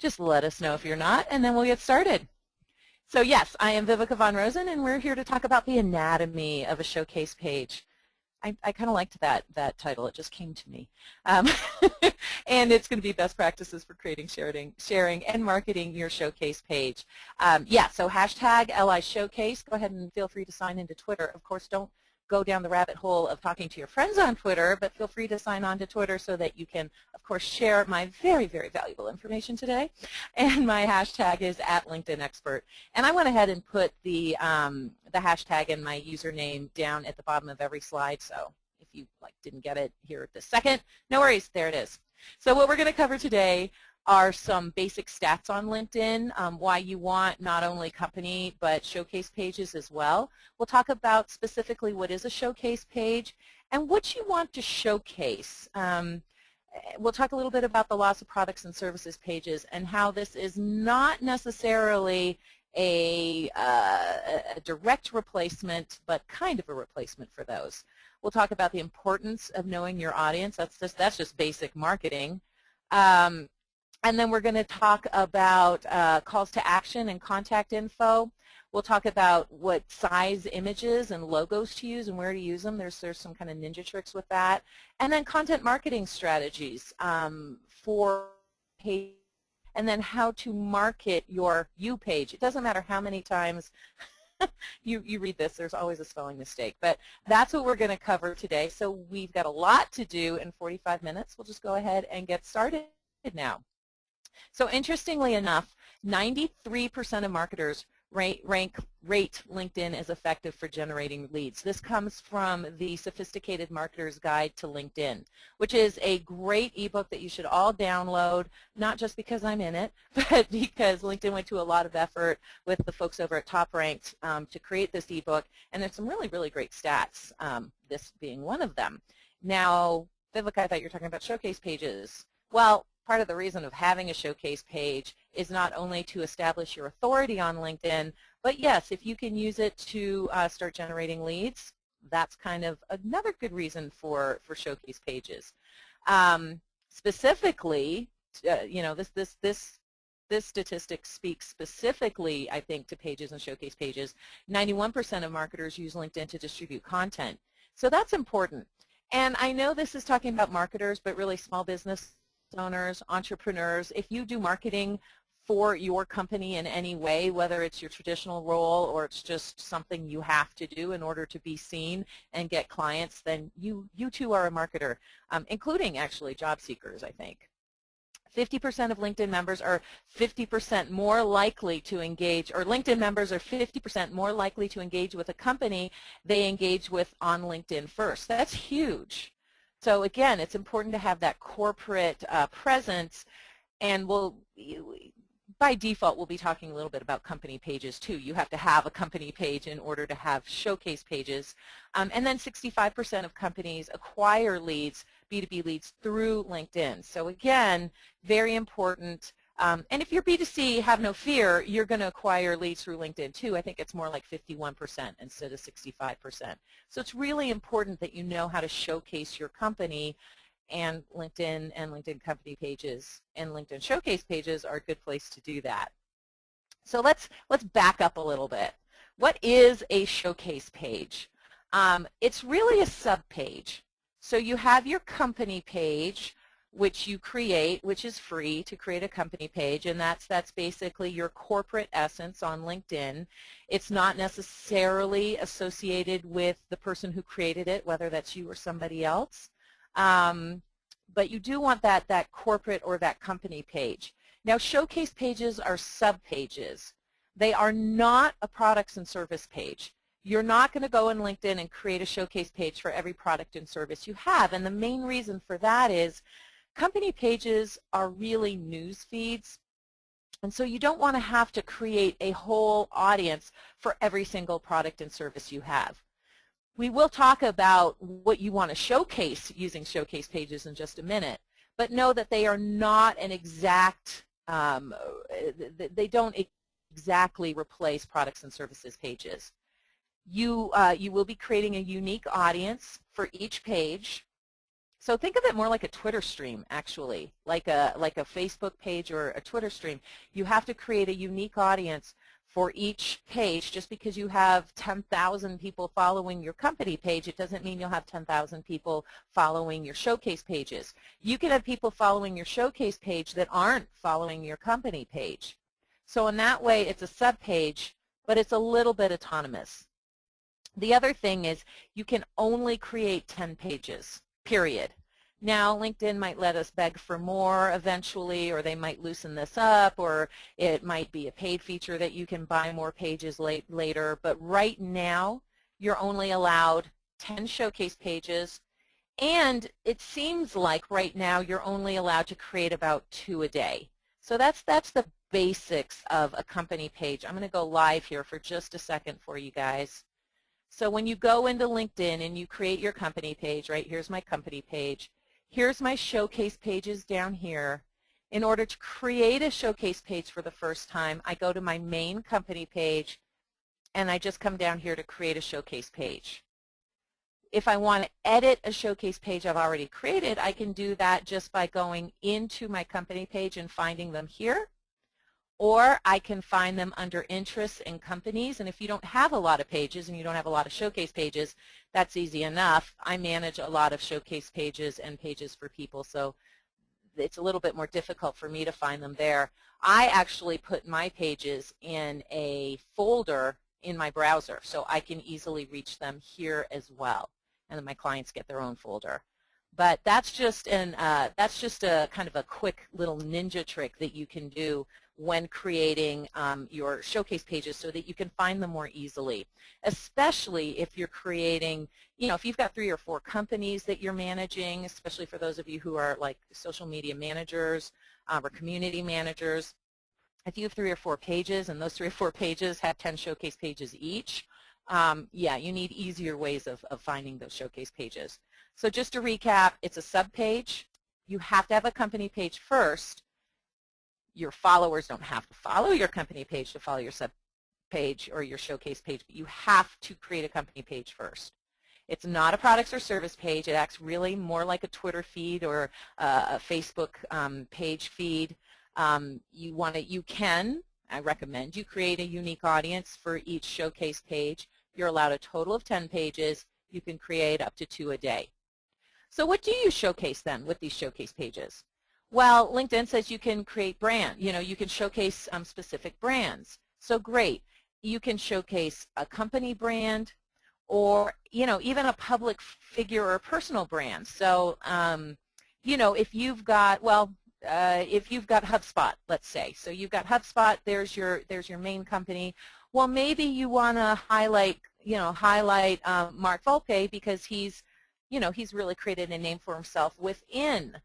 just let us know if you're not, and then we'll get started. So yes, I am Vivica von Rosen, and we're here to talk about the anatomy of a showcase page. I kind of liked that title. It just came to me. And it's going to be best practices for creating, sharing, and marketing your showcase page. Yeah, so hashtag LI Showcase. Go ahead and feel free to sign into Twitter. Of course, don't go down the rabbit hole of talking to your friends on Twitter, but feel free to sign on to Twitter so that you can, of course, share my very, very valuable information today. And my hashtag is @LinkedInExpert. And I went ahead and put the hashtag and my username down at the bottom of every slide, so if you didn't get it here at this second, no worries, there it is. So what we're going to cover today are some basic stats on LinkedIn, why you want not only company but showcase pages as well. We'll talk about specifically what is a showcase page and what you want to showcase. We'll talk a little bit about the lots of products and services pages and how this is not necessarily a direct replacement, but kind of a replacement for those. We'll talk about the importance of knowing your audience. That's just basic marketing. And then we're going to talk about calls to action and contact info. We'll talk about what size images and logos to use and where to use them. There's some kind of ninja tricks with that. And then content marketing strategies for page, and then how to market your page. It doesn't matter how many times you read this, there's always a spelling mistake. But that's what we're going to cover today. So we've got a lot to do in 45 minutes. We'll just go ahead and get started now. So interestingly enough, 93% of marketers rate LinkedIn as effective for generating leads. This comes from the Sophisticated Marketer's Guide to LinkedIn, which is a great ebook that you should all download, not just because I'm in it, but because LinkedIn went to a lot of effort with the folks over at Top Ranked to create this ebook, and there's some really, really great stats, this being one of them. Now, Vivica, I thought you were talking about showcase pages. Well, part of the reason of having a showcase page is not only to establish your authority on LinkedIn, but yes, if you can use it to start generating leads, that's kind of another good reason for showcase pages. Specifically, you know, this statistic speaks specifically, I think, to pages and showcase pages. 91% of marketers use LinkedIn to distribute content. So that's important. And I know this is talking about marketers, but really small business owners, entrepreneurs. If you do marketing for your company in any way, whether it's your traditional role or it's just something you have to do in order to be seen and get clients, then you too are a marketer, including actually job seekers, I think. 50% of LinkedIn members are 50% more likely to engage, or LinkedIn members are 50% more likely to engage with a company they engage with on LinkedIn first. That's huge. So again, it's important to have that corporate presence, and by default we'll be talking a little bit about company pages too. You have to have a company page in order to have showcase pages. And then 65% of companies acquire leads, B2B leads, through LinkedIn. So again, very important. And if you're B2C, have no fear, you're going to acquire leads through LinkedIn too. I think it's more like 51% instead of 65%. So it's really important that you know how to showcase your company, and LinkedIn and LinkedIn company pages and LinkedIn showcase pages are a good place to do that. So let's back up a little bit. What is a showcase page? It's really a sub-page. So you have your company page, which you create, which is free to create a company page, and that's basically your corporate essence on LinkedIn. It's not necessarily associated with the person who created it, whether that's you or somebody else, but you do want that corporate or that company page. Now, showcase pages are sub-pages. They are not a products and service page. You're not going to go in LinkedIn and create a showcase page for every product and service you have, and the main reason for that is company pages are really news feeds, and so you don't want to have to create a whole audience for every single product and service you have. We will talk about what you want to showcase using showcase pages in just a minute, but know that they are not an exact, they don't exactly replace products and services pages. You will be creating a unique audience for each page. So think of it more like a Twitter stream, actually, like a Facebook page or a Twitter stream. You have to create a unique audience for each page. Just because you have 10,000 people following your company page, it doesn't mean you'll have 10,000 people following your showcase pages. You can have people following your showcase page that aren't following your company page. So in that way, it's a sub-page, but it's a little bit autonomous. The other thing is you can only create 10 pages, period. Now, LinkedIn might let us beg for more eventually, or they might loosen this up, or it might be a paid feature that you can buy more pages later. But right now, you're only allowed 10 showcase pages, and it seems like right now you're only allowed to create about 2 a day. So that's the basics of a company page. I'm going to go live here for just a second for you guys. So when you go into LinkedIn and you create your company page, right, here's my company page. Here's my showcase pages down here. In order to create a showcase page for the first time, I go to my main company page and I just come down here to create a showcase page. If I want to edit a showcase page I've already created, I can do that just by going into my company page and finding them here. Or I can find them under interests in companies. And if you don't have a lot of pages and you don't have a lot of showcase pages, that's easy enough. I manage a lot of showcase pages and pages for people, so it's a little bit more difficult for me to find them there. I actually put my pages in a folder in my browser, so I can easily reach them here as well. And then my clients get their own folder. But that's just a kind of a quick little ninja trick that you can do when creating your showcase pages so that you can find them more easily, especially if you're creating, if you've got 3 or 4 companies that you're managing, especially for those of you who are like social media managers or community managers. If you have 3 or 4 pages and those 3 or 4 pages have 10 showcase pages each, yeah, you need easier ways of finding those showcase pages. So just to recap, it's a sub-page. You have to have a company page first. Your followers don't have to follow your company page to follow your sub-page or your showcase page, but you have to create a company page first. It's not a products or service page. It acts really more like a Twitter feed or a Facebook page feed. You can, I recommend you create a unique audience for each showcase page. You're allowed a total of 10 pages. You can create up to 2 a day. So what do you showcase then with these showcase pages? Well, LinkedIn says you can create brand. You can showcase specific brands. So great. You can showcase a company brand or, even a public figure or a personal brand. So, if you've got, if you've got HubSpot, let's say. So you've got HubSpot, there's your main company. Well, maybe you want to highlight Mark Volpe because he's really created a name for himself within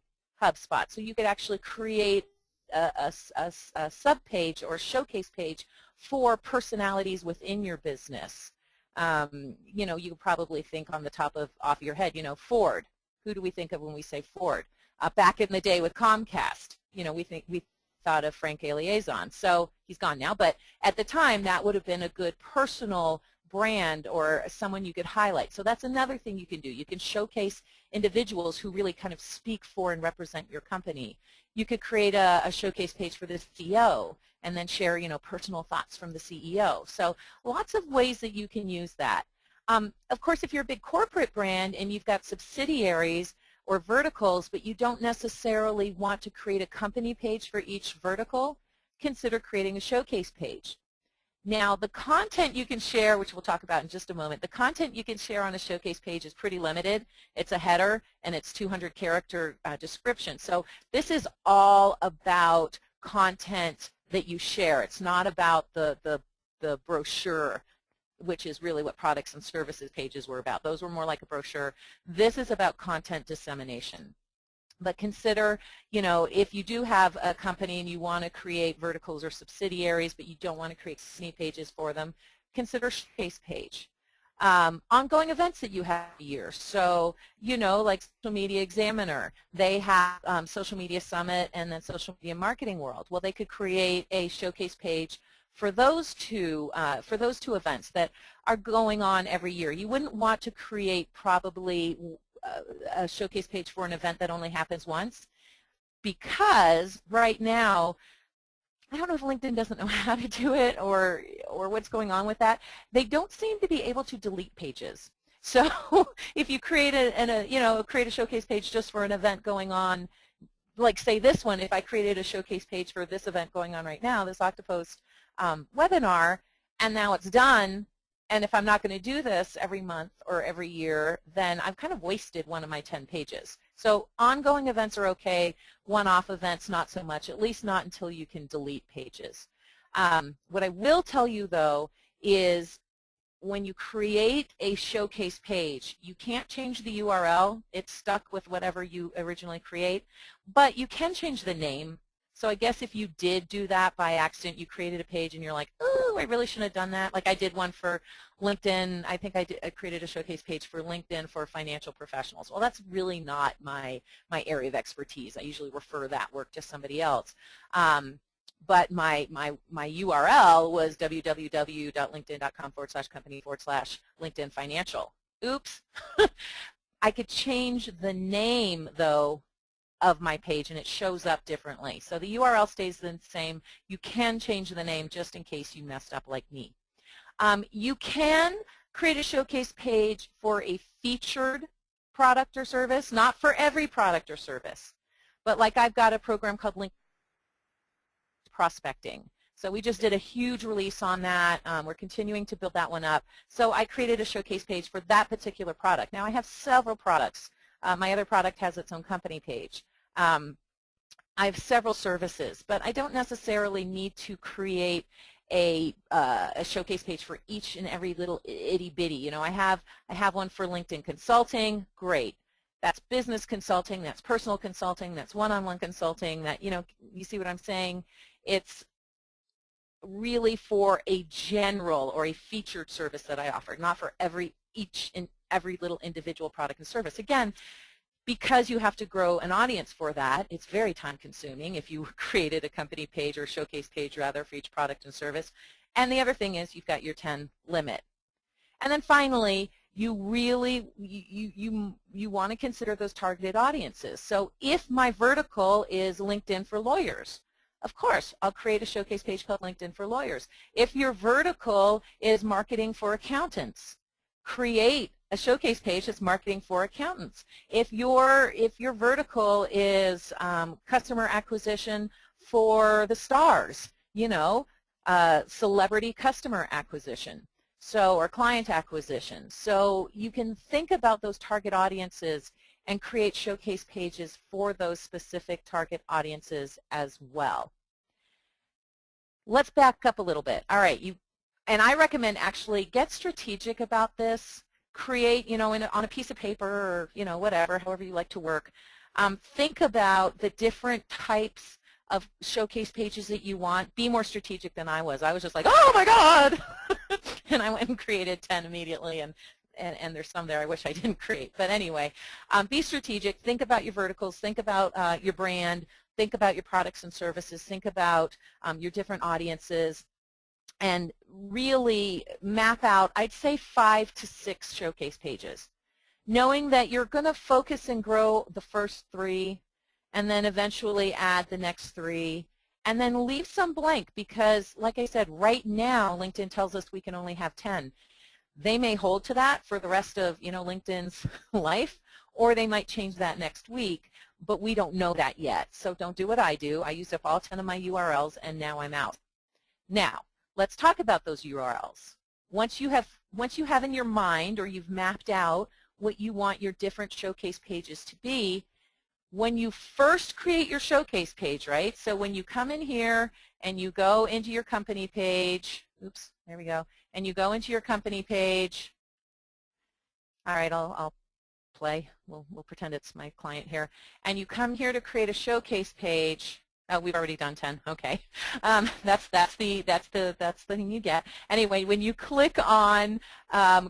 HubSpot. So you could actually create a sub-page or showcase page for personalities within your business. You probably think on the top off your head, Ford. Who do we think of when we say Ford? Back in the day with Comcast, we thought of Frank Eliazon. So he's gone now, but at the time that would have been a good personal brand or someone you could highlight. So that's another thing you can do. You can showcase individuals who really kind of speak for and represent your company. You could create a showcase page for the CEO and then share, personal thoughts from the CEO. So lots of ways that you can use that. Of course, if you're a big corporate brand and you've got subsidiaries or verticals, but you don't necessarily want to create a company page for each vertical, consider creating a showcase page. Now, the content you can share, which we'll talk about in just a moment, the content you can share on a showcase page is pretty limited. It's a header, and it's 200-character description. So this is all about content that you share. It's not about the brochure, which is really what products and services pages were about. Those were more like a brochure. This is about content dissemination. But consider, if you do have a company and you want to create verticals or subsidiaries, but you don't want to create company pages for them, consider showcase page. Ongoing events that you have a year. So, like Social Media Examiner, they have Social Media Summit and then Social Media Marketing World. Well, they could create a showcase page for those two events that are going on every year. You wouldn't want to create probably a showcase page for an event that only happens once, because right now, I don't know if LinkedIn doesn't know how to do it or what's going on with that. They don't seem to be able to delete pages. So if you create create a showcase page just for an event going on, like say this one, if I created a showcase page for this event going on right now, this Oktopost webinar, and now it's done, and if I'm not going to do this every month or every year, then I've kind of wasted one of my 10 pages. So ongoing events are okay, one-off events not so much, at least not until you can delete pages. What I will tell you though is when you create a showcase page, you can't change the URL. It's stuck with whatever you originally create, but you can change the name. So I guess if you did do that by accident, you created a page and you're like, oh, I really shouldn't have done that. Like I did one for LinkedIn. I think I created a showcase page for LinkedIn for financial professionals. Well, that's really not my area of expertise. I usually refer that work to somebody else. But my URL was www.linkedin.com/company/LinkedIn Financial. Oops. I could change the name, though, of my page, and it shows up differently. So the URL stays the same. You can change the name just in case you messed up like me. You can create a showcase page for a featured product or service, not for every product or service. But like I've got a program called LinkedIn Prospecting. So we just did a huge release on that. We're continuing to build that one up. So I created a showcase page for that particular product. Now I have several products. My other product has its own company page. I have several services, but I don't necessarily need to create a showcase page for each and every little itty bitty. You know, I have one for LinkedIn consulting. Great. That's business consulting. That's personal consulting. That's one-on-one consulting. That, you know, you see what I'm saying? It's really for a general or a featured service that I offer, not for each and every little individual product and service. Again, because you have to grow an audience for that, it's very time consuming if you created a company page or showcase page rather for each product and service. And the other thing is you've got your 10 limit. And then finally, you really you want to consider those targeted audiences. So if my vertical is LinkedIn for lawyers, of course, I'll create a showcase page called LinkedIn for Lawyers. If your vertical is marketing for accountants, create a showcase page that's marketing for accountants. If your vertical is customer acquisition for the stars, you know, celebrity customer acquisition, or client acquisition. So you can think about those target audiences and create showcase pages for those specific target audiences as well. Let's back up a little bit. All right, and I recommend actually get strategic about this. Create, you know, on a piece of paper or, you know, whatever, however you like to work. Think about the different types of showcase pages that you want. Be more strategic than I was. I was just like, oh my God, and I went and created 10 immediately, and there's some there I wish I didn't create. But anyway, be strategic. Think about your verticals. Think about your brand. Think about your products and services. Think about your different audiences, and really map out, I'd say 5 to 6 showcase pages, knowing that you're going to focus and grow the first 3, and then eventually add the next 3, and then leave some blank, because like I said, right now LinkedIn tells us we can only have 10. They may hold to that for the rest of, you know, LinkedIn's life, or they might change that next week, but we don't know that yet. So don't do what I do. I used up all 10 of my URLs, and now I'm out. Now, let's talk about those URLs. Once you have in your mind, or you've mapped out what you want your different showcase pages to be, when you first create your showcase page, right? So when you come in here and you go into your company page, oops, there we go, and you go into your company page. All right, I'll play. We'll pretend it's my client here. And you come here to create a showcase page. Oh, we've already done 10. Okay, that's the thing you get. Anyway, when you click on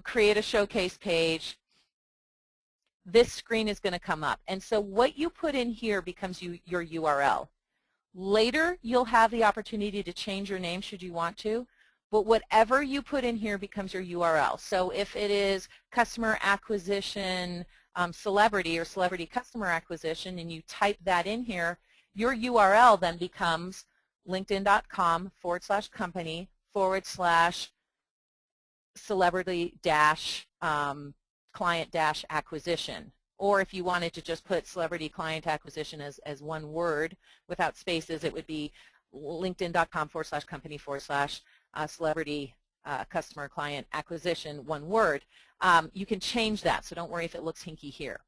create a showcase page, this screen is going to come up. And so what you put in here becomes your URL. Later, you'll have the opportunity to change your name should you want to, but whatever you put in here becomes your URL. So if it is customer acquisition celebrity or celebrity customer acquisition and you type that in here, your URL then becomes linkedin.com/company/celebrity-client-acquisition. Or if you wanted to just put celebrity client acquisition as one word without spaces, it would be linkedin.com/company/celebrity customer client acquisition, one word. You can change that, so don't worry if it looks hinky here.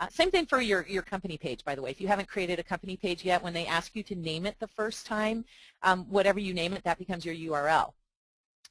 Same thing for your company page, by the way. If you haven't created a company page yet, when they ask you to name it the first time, whatever you name it, that becomes your URL.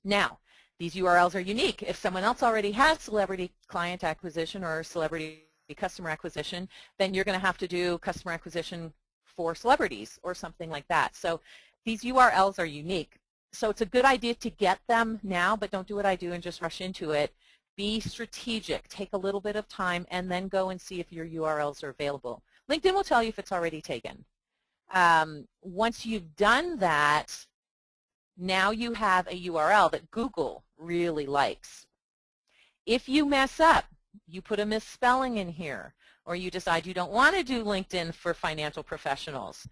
Now, these URLs are unique. If someone else already has celebrity client acquisition or celebrity customer acquisition, then you're going to have to do customer acquisition for celebrities or something like that. So these URLs are unique. So it's a good idea to get them now, but don't do what I do and just rush into it. Be strategic. Take a little bit of time and then go and see if your URLs are available. LinkedIn will tell you if it's already taken. Once you've done that, now you have a URL that Google really likes. If you mess up, you put a misspelling in here, or you decide you don't want to do LinkedIn for financial professionals,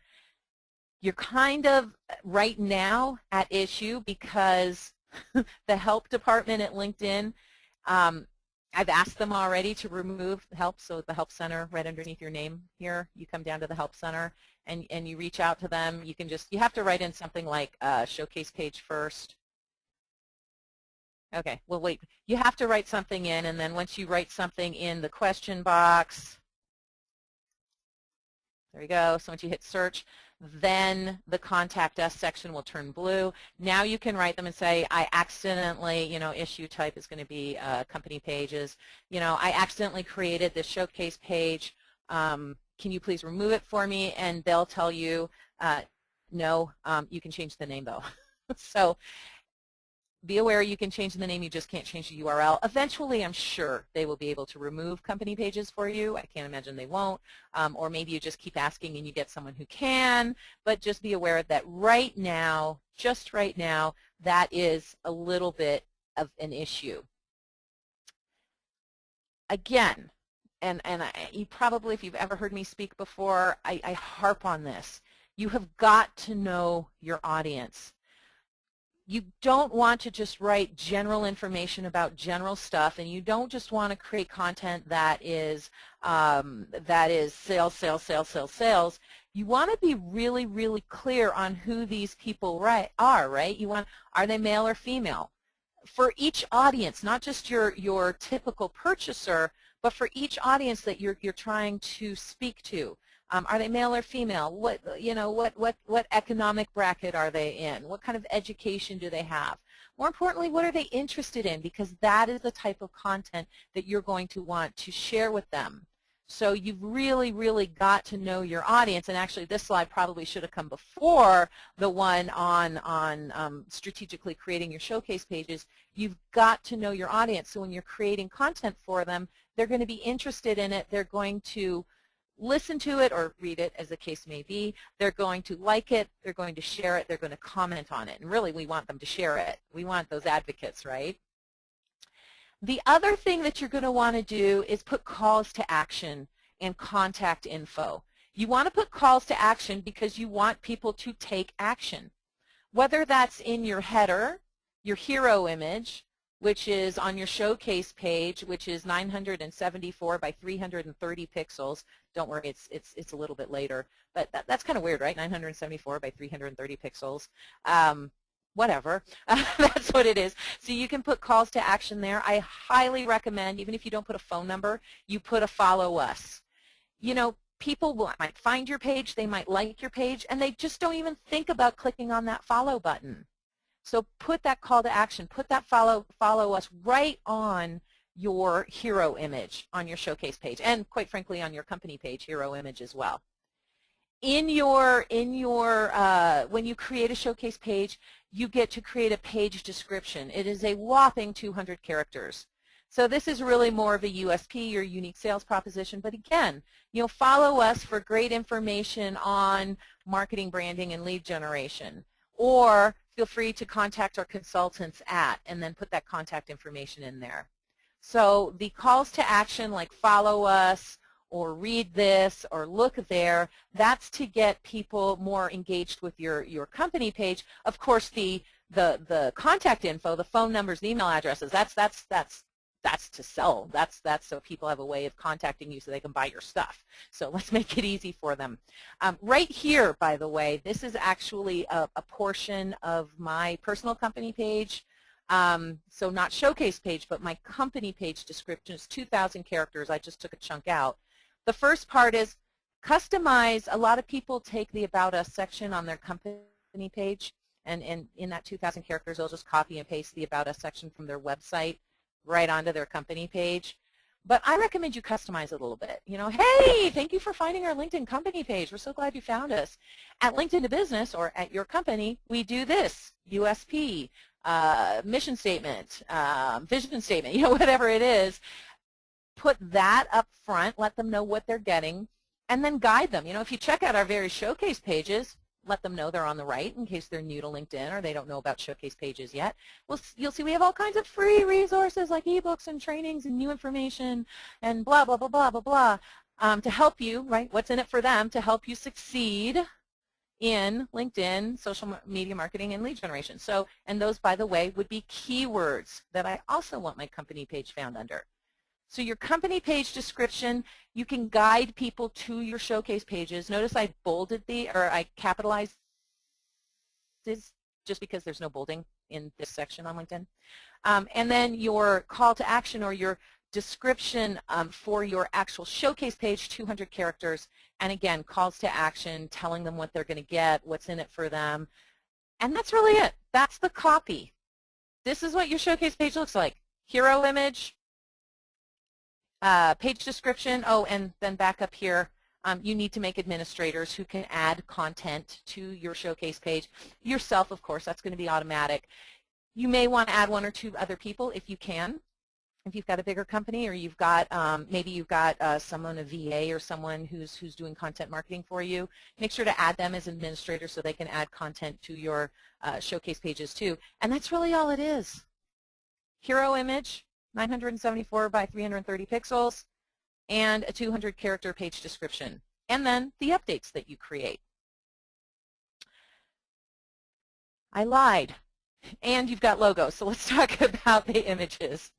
you're kind of right now at issue because the help department at LinkedIn, I've asked them already to remove help, so the help center right underneath your name here, you come down to the help center and you reach out to them. You have to write in something like showcase page first. Okay, well wait, you have to write something in, and then once you write something in the question box, there you go, so once you hit search, then the contact us section will turn blue. Now you can write them and say, I accidentally, issue type is going to be company pages. I accidentally created this showcase page. Can you please remove it for me? And they'll tell you, no, you can change the name though. So be aware you can change the name, you just can't change the URL. Eventually, I'm sure they will be able to remove company pages for you. I can't imagine they won't. Or maybe you just keep asking and you get someone who can. But just be aware that right now, just right now, that is a little bit of an issue. Again, you probably, if you've ever heard me speak before, I harp on this. You have got to know your audience. You don't want to just write general information about general stuff, and you don't just want to create content that is sales, sales, sales, sales, sales. You want to be really, really clear on who these people are, right? Are they male or female? For each audience, not just your typical purchaser, but for each audience that you're trying to speak to. Are they male or female? What economic bracket are they in? What kind of education do they have? More importantly, what are they interested in? Because that is the type of content that you're going to want to share with them. So you've really, really got to know your audience. And actually, this slide probably should have come before the one on strategically creating your showcase pages. You've got to know your audience. So when you're creating content for them, they're going to be interested in it. They're going to listen to it or read it, as the case may be. They're going to like it. They're going to share it. They're going to comment on it. And really, we want them to share it. We want those advocates, right? The other thing that you're going to want to do is put calls to action and contact info. You want to put calls to action because you want people to take action. Whether that's in your header, your hero image, which is on your showcase page, which is 974 by 330 pixels. Don't worry, it's a little bit later, but that's kind of weird, right? 974 by 330 pixels. Whatever, that's what it is. So you can put calls to action there. I highly recommend, even if you don't put a phone number, you put a follow us. People might find your page, they might like your page, and they just don't even think about clicking on that follow button. So put that call to action, put that follow us right on your hero image on your showcase page, and quite frankly on your company page, hero image as well. When you create a showcase page, you get to create a page description. It is a whopping 200 characters. So this is really more of a USP, your unique sales proposition. But again, follow us for great information on marketing, branding, and lead generation. Or feel free to contact our consultants at, and then put that contact information in there. So the calls to action like follow us or read this or look there, that's to get people more engaged with your company page. Of course, the contact info, the phone numbers, the email addresses, that's to sell. That's so people have a way of contacting you so they can buy your stuff. So let's make it easy for them. Right here, by the way, this is actually a portion of my personal company page. So not showcase page, but my company page description is 2,000 characters. I just took a chunk out. The first part is customize. A lot of people take the About Us section on their company page, and in that 2,000 characters, they'll just copy and paste the About Us section from their website right onto their company page. But I recommend you customize it a little bit. You know, hey, thank you for finding our LinkedIn company page. We're so glad you found us. At LinkedIn to Business or at your company, we do this, USP, mission statement, vision statement, you know, whatever it is. Put that up front, let them know what they're getting, and then guide them. You know, if you check out our various showcase pages, let them know they're on the right in case they're new to LinkedIn or they don't know about showcase pages yet. Well, you'll see we have all kinds of free resources like ebooks and trainings and new information and blah, blah, blah, blah, blah, blah, to help you, right? What's in it for them to help you succeed in LinkedIn, social media marketing, and lead generation. So, and those, by the way, would be keywords that I also want my company page found under. So your company page description, you can guide people to your showcase pages. Notice I bolded I capitalized this just because there's no bolding in this section on LinkedIn. And then your call to action or your description for your actual showcase page, 200 characters. And again, calls to action, telling them what they're going to get, what's in it for them. And that's really it. That's the copy. This is what your showcase page looks like. Hero image, page description, oh, and then back up here, you need to make administrators who can add content to your showcase page. Yourself, of course, that's going to be automatic. You may want to add 1 or 2 other people if you can. If you've got a bigger company or you've got, maybe you've got someone, a VA or someone who's doing content marketing for you, make sure to add them as administrators so they can add content to your showcase pages too. And that's really all it is. Hero image, 974 by 330 pixels, and a 200 character page description, and then the updates that you create. I lied. And you've got logos, so let's talk about the images.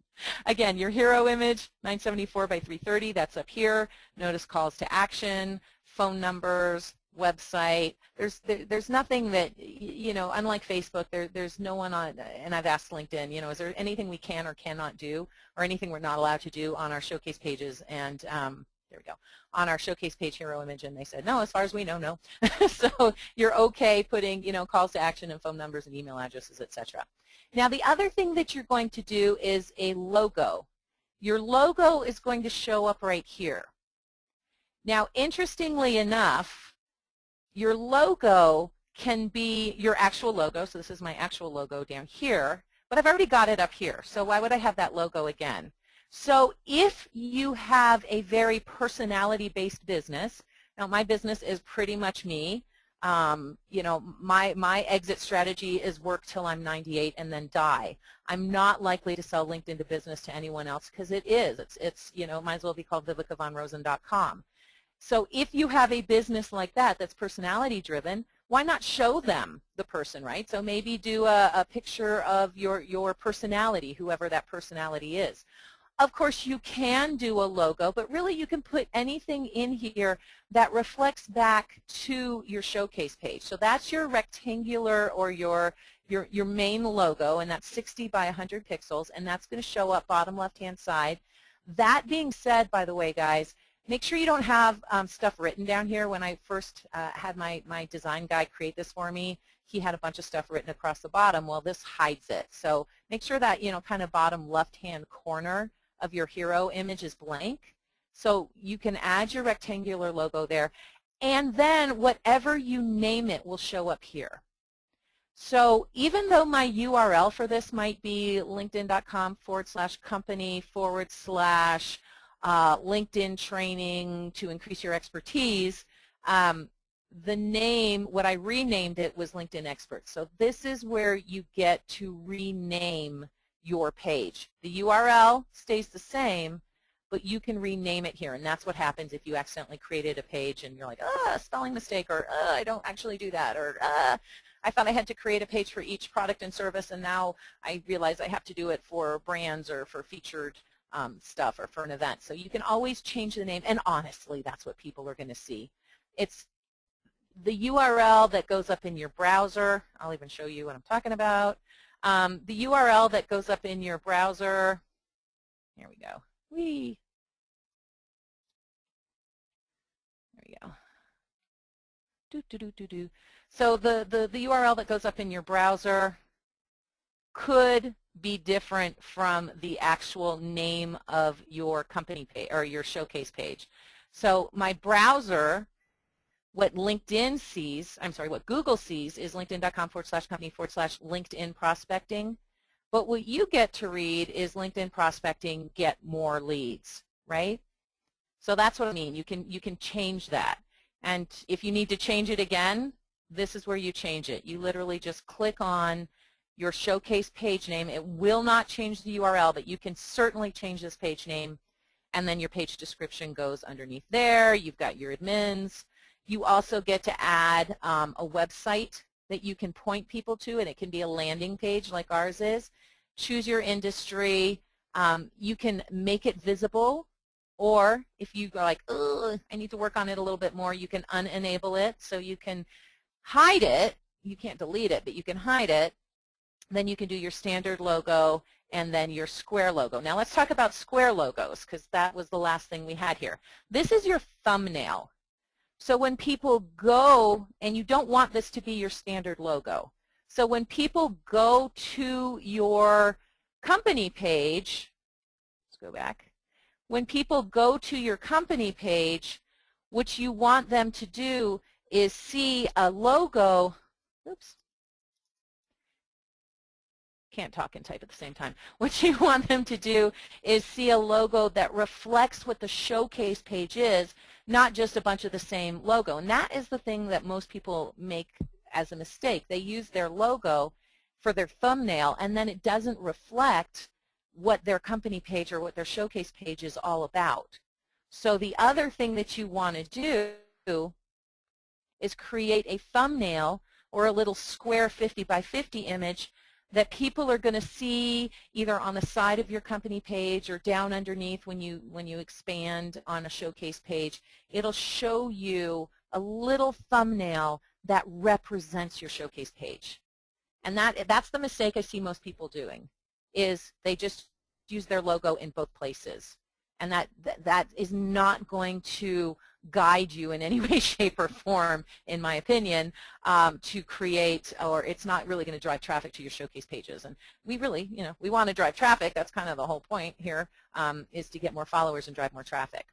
Again, your hero image, 974 by 330, that's up here. Notice calls to action, phone numbers, website. There's nothing that, you know, unlike Facebook, there's no one on, and I've asked LinkedIn, you know, is there anything we can or cannot do or anything we're not allowed to do on our showcase pages? And there we go, on our showcase page hero image, and they said, no, as far as we know, no. So you're okay putting, you know, calls to action and phone numbers and email addresses, etc. Now, the other thing that you're going to do is a logo. Your logo is going to show up right here. Now, interestingly enough, your logo can be your actual logo. So this is my actual logo down here, but I've already got it up here. So why would I have that logo again? So if you have a very personality-based business, now my business is pretty much me. You know, my exit strategy is work till I'm 98 and then die. I'm not likely to sell LinkedIn to Business to anyone else because it's you know, might as well be called vivekavonrosen.com. So if you have a business like that that's personality driven, why not show them the person, right? So maybe do a picture of your personality, whoever that personality is. Of course, you can do a logo, but really you can put anything in here that reflects back to your showcase page. So that's your rectangular or your main logo, and that's 60 by 100 pixels, and that's going to show up bottom left-hand side. That being said, by the way, guys, make sure you don't have stuff written down here. When I first had my design guy create this for me, he had a bunch of stuff written across the bottom. Well, this hides it. So make sure that, you know, kind of bottom left-hand corner of your hero image is blank. So you can add your rectangular logo there. And then whatever you name it will show up here. So even though my URL for this might be linkedin.com/company/LinkedIn training to increase your expertise, the name, what I renamed it was LinkedIn Experts. So this is where you get to rename your page. The URL stays the same, but you can rename it here, and that's what happens if you accidentally created a page and you're like, spelling mistake, or I don't actually do that, or I thought I had to create a page for each product and service, and now I realize I have to do it for brands or for featured stuff or for an event. So you can always change the name, and honestly, that's what people are going to see. It's the URL that goes up in your browser. I'll even show you what I'm talking about. The URL that goes up in your browser, here we go. Whee. There we go. So the URL that goes up in your browser could be different from the actual name of your company page or your showcase page. So my browser, what LinkedIn sees, what Google sees is linkedin.com/company/LinkedIn prospecting. But what you get to read is LinkedIn prospecting, get more leads, right? So that's what I mean. You can change that. And if you need to change it again, this is where you change it. You literally just click on your showcase page name. It will not change the URL, but you can certainly change this page name, and then your page description goes underneath there. You've got your admins. You also get to add a website that you can point people to, and it can be a landing page like ours is. Choose your industry. You can make it visible, or if you go like, ugh, I need to work on it a little bit more, you can unenable it, so you can hide it. You can't delete it, but you can hide it. Then you can do your standard logo and then your square logo. Now let's talk about square logos, because that was the last thing we had here. This is your thumbnail. So when people go, and you don't want this to be your standard logo. So when people go to your company page, let's go back. When people go to your company page, what you want them to do is see a logo. Oops. Can't talk and type at the same time. What you want them to do is see a logo that reflects what the showcase page is, not just a bunch of the same logo. And that is the thing that most people make as a mistake. They use their logo for their thumbnail, and then it doesn't reflect what their company page or what their showcase page is all about. So the other thing that you want to do is create a thumbnail or a little square 50 by 50 image that people are going to see either on the side of your company page or down underneath when you expand on a showcase page. It'll show you a little thumbnail that represents your showcase page. And that's the mistake I see most people doing, is they just use their logo in both places. And that is not going to guide you in any way, shape, or form, in my opinion, to create, or it's not really going to drive traffic to your showcase pages. And we really, we want to drive traffic. That's kind of the whole point here, is to get more followers and drive more traffic.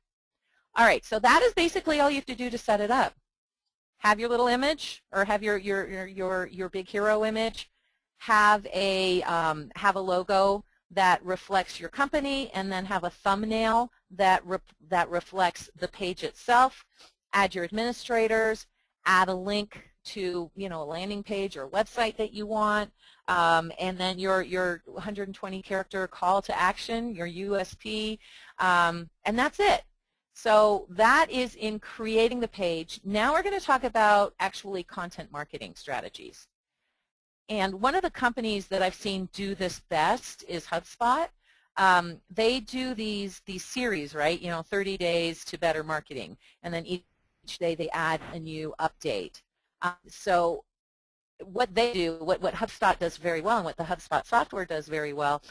All right, so that is basically all you have to do to set it up. Have your little image, or have your big hero image. Have a logo that reflects your company, and then have a thumbnail that reflects the page itself. Add your administrators, add a link to a landing page or a website that you want, and then your 120 character call to action, your USP, and that's it. So that is in creating the page. Now we're going to talk about actually content marketing strategies. And one of the companies that I've seen do this best is HubSpot. They do these series, right? 30 days to better marketing, and then each day they add a new update. So what they do, what HubSpot does very well, and what the HubSpot software does very well,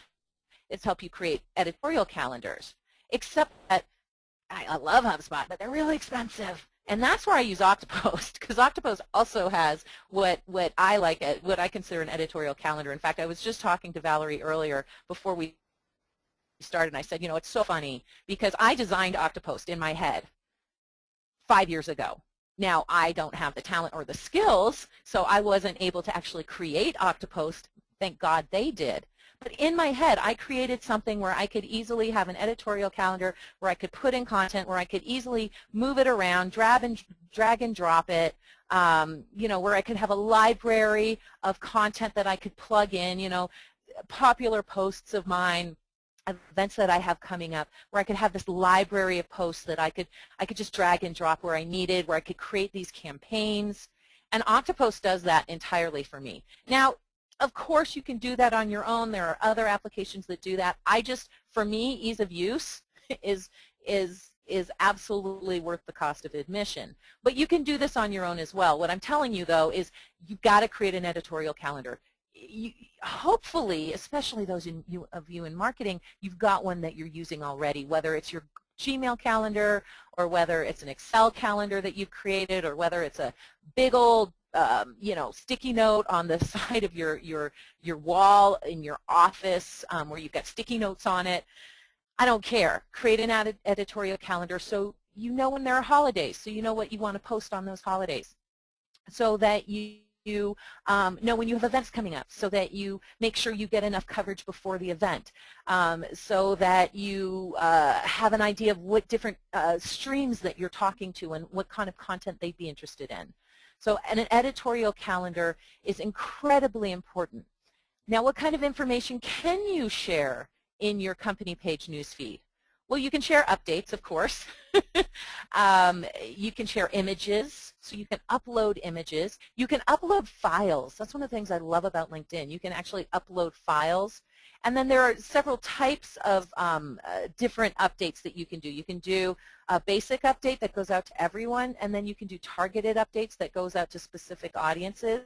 is help you create editorial calendars. Except that I love HubSpot, but they're really expensive. And that's where I use Oktopost, because Oktopost also has what I like, what I consider an editorial calendar. In fact, I was just talking to Valerie earlier before we started, and I said, it's so funny, because I designed Oktopost in my head 5 years ago. Now, I don't have the talent or the skills, so I wasn't able to actually create Oktopost. Thank God they did. But in my head, I created something where I could easily have an editorial calendar, where I could put in content, where I could easily move it around, drag and drop it, where I could have a library of content that I could plug in, popular posts of mine, events that I have coming up, where I could have this library of posts that I could just drag and drop where I needed, where I could create these campaigns. And Oktopost does that entirely for me. Now, of course, you can do that on your own. There are other applications that do that. For me, ease of use is absolutely worth the cost of admission. But you can do this on your own as well. What I'm telling you, though, is you've got to create an editorial calendar. Hopefully, especially those of you in marketing, you've got one that you're using already, whether it's your Gmail calendar or whether it's an Excel calendar that you've created or whether it's a big old sticky note on the side of your wall in your office where you've got sticky notes on it. I don't care. Create an editorial calendar so you know when there are holidays, so you know what you want to post on those holidays, so that you know when you have events coming up, so that you make sure you get enough coverage before the event, so that you have an idea of what different streams that you're talking to and what kind of content they'd be interested in. So an editorial calendar is incredibly important. Now, what kind of information can you share in your company page newsfeed? Well, you can share updates, of course. You can share images, so you can upload images. You can upload files. That's one of the things I love about LinkedIn. You can actually upload files. And then there are several types of different updates that you can do. You can do a basic update that goes out to everyone, and then you can do targeted updates that goes out to specific audiences.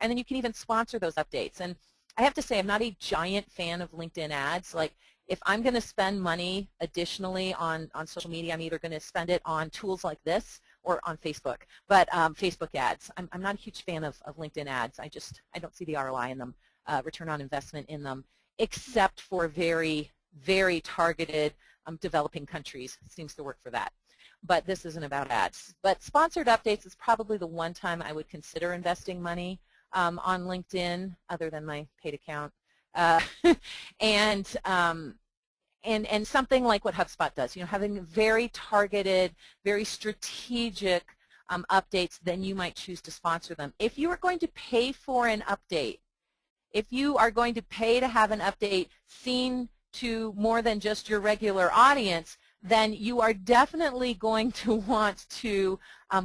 And then you can even sponsor those updates. And I have to say, I'm not a giant fan of LinkedIn ads. Like, if I'm going to spend money additionally on social media, I'm either going to spend it on tools like this or on Facebook. But Facebook ads, I'm not a huge fan of LinkedIn ads. I don't see the ROI in them, return on investment in them, except for very, very targeted developing countries. It seems to work for that. But this isn't about ads. But sponsored updates is probably the one time I would consider investing money on LinkedIn, other than my paid account, and something like what HubSpot does. Having very targeted, very strategic updates, then you might choose to sponsor them. If you are going to pay for an update, if you are going to pay to have an update seen to more than just your regular audience, then you are definitely going to want to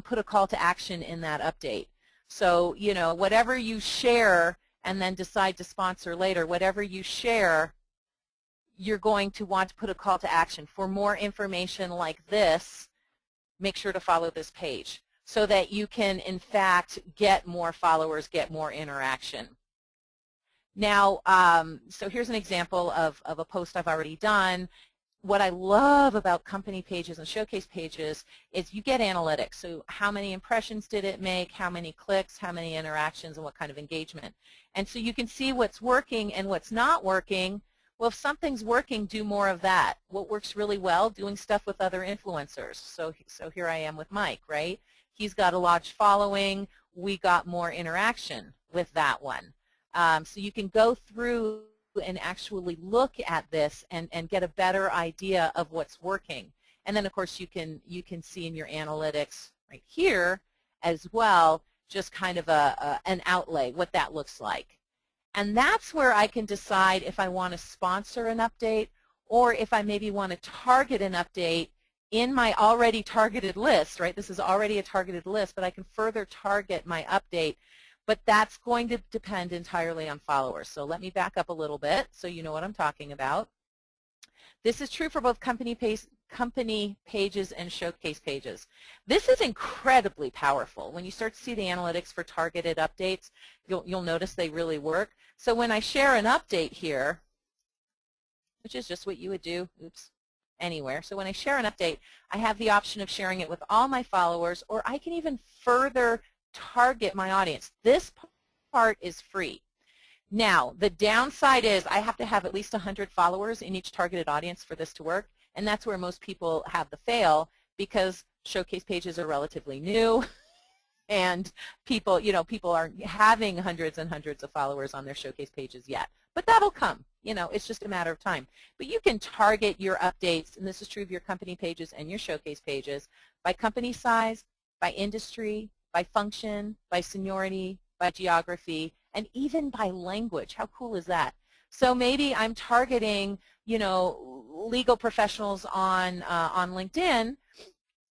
put a call to action in that update. So, whatever you share and then decide to sponsor later, whatever you share, you're going to want to put a call to action. For more information like this, make sure to follow this page so that you can, in fact, get more followers, get more interaction. Now, so here's an example of a post I've already done. What I love about company pages and showcase pages is you get analytics. So how many impressions did it make, how many clicks, how many interactions, and what kind of engagement. And so you can see what's working and what's not working. Well, if something's working, do more of that. What works really well? Doing stuff with other influencers. So here I am with Mike, right? He's got a large following. We got more interaction with that one. So you can go through and actually look at this and get a better idea of what's working. And then, of course, you can see in your analytics right here as well, just kind of an outlay, what that looks like. And that's where I can decide if I want to sponsor an update or if I maybe want to target an update in my already targeted list, right? This is already a targeted list, but I can further target my update. But that's going to depend entirely on followers. So let me back up a little bit so you know what I'm talking about. This is true for both company pages and showcase pages. This is incredibly powerful. When you start to see the analytics for targeted updates, you'll notice they really work. So when I share an update here, which is just what you would do, anywhere. So when I share an update, I have the option of sharing it with all my followers, or I can even further target my audience. This part is free. Now, the downside is I have to have at least 100 followers in each targeted audience for this to work, and that's where most people have the fail because showcase pages are relatively new and people aren't having hundreds and hundreds of followers on their showcase pages yet. But that'll come. It's just a matter of time. But you can target your updates, and this is true of your company pages and your showcase pages, by company size, by industry, by function, by seniority, by geography, and even by language. How cool is that? So maybe I'm targeting, legal professionals on LinkedIn,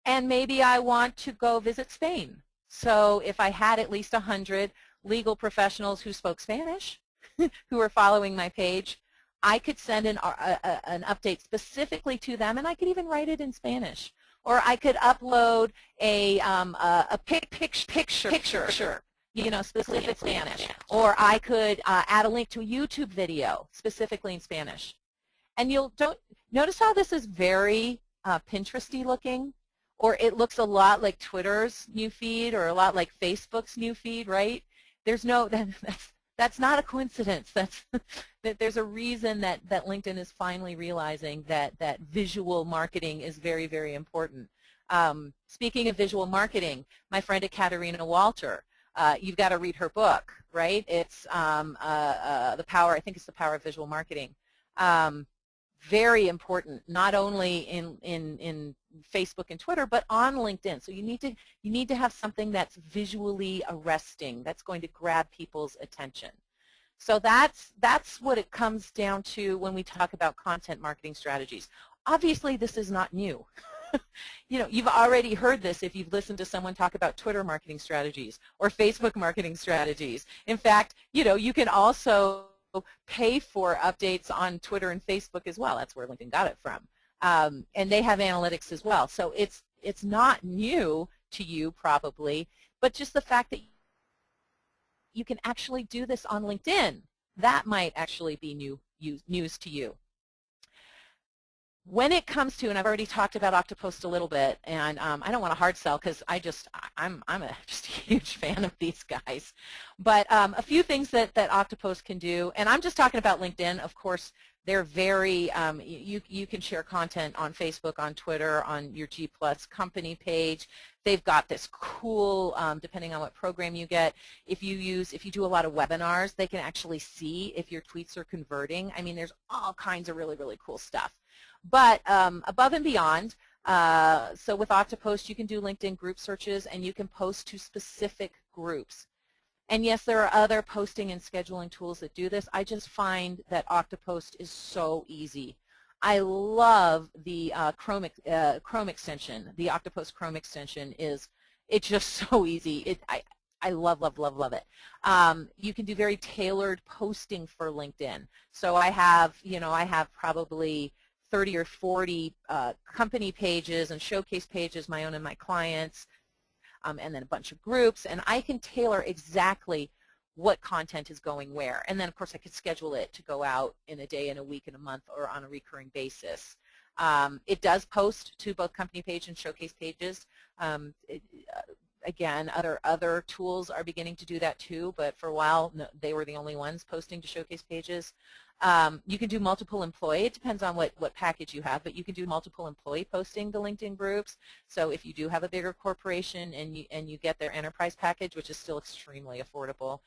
and maybe I want to go visit Spain. So if I had at least 100 legal professionals who spoke Spanish who were following my page, I could send an update specifically to them, and I could even write it in Spanish. Or I could upload a picture, specifically in Spanish. Or I could add a link to a YouTube video specifically in Spanish. And notice how this is very Pinteresty looking, or it looks a lot like Twitter's new feed or a lot like Facebook's new feed, right? There's no that's not a coincidence. There's a reason that LinkedIn is finally realizing that visual marketing is very, very important. Speaking of visual marketing, my friend Katerina Walter, you've got to read her book, right? It's the power. I think it's The Power of Visual Marketing. Very important, not only in Facebook and Twitter, but on LinkedIn. So you need to have something that's visually arresting, that's going to grab people's attention. So that's what it comes down to when we talk about content marketing strategies. Obviously, this is not new. You've already heard this if you've listened to someone talk about Twitter marketing strategies or Facebook marketing strategies. In fact, you can also pay for updates on Twitter and Facebook as well. That's where LinkedIn got it from. And they have analytics as well. So it's not new to you probably, but just the fact that you can actually do this on LinkedIn, that might actually be news to you. When it comes to, and I've already talked about Oktopost a little bit, and I don't want to hard sell because I'm just a huge fan of these guys. But a few things that Oktopost can do, and I'm just talking about LinkedIn. Of course, they're very, you can share content on Facebook, on Twitter, on your G+ company page. They've got this cool, depending on what program you get, if you do a lot of webinars, they can actually see if your tweets are converting. I mean, there's all kinds of really, really cool stuff. But above and beyond, so with Oktopost, you can do LinkedIn group searches, and you can post to specific groups. And yes, there are other posting and scheduling tools that do this. I just find that Oktopost is so easy. I love the Chrome extension. The Oktopost Chrome extension it's just so easy. I love, love, love, love it. You can do very tailored posting for LinkedIn. So I have probably 30 or 40 company pages and showcase pages, my own and my clients, and then a bunch of groups, and I can tailor exactly what content is going where. And then, of course, I could schedule it to go out in a day, in a week, in a month, or on a recurring basis. It does post to both company page and showcase pages. Again, other tools are beginning to do that too, but for a while, no, they were the only ones posting to showcase pages. You can do multiple employee. It depends on what package you have, but you can do multiple employee posting to LinkedIn groups. So if you do have a bigger corporation and you get their enterprise package, which is still extremely affordable,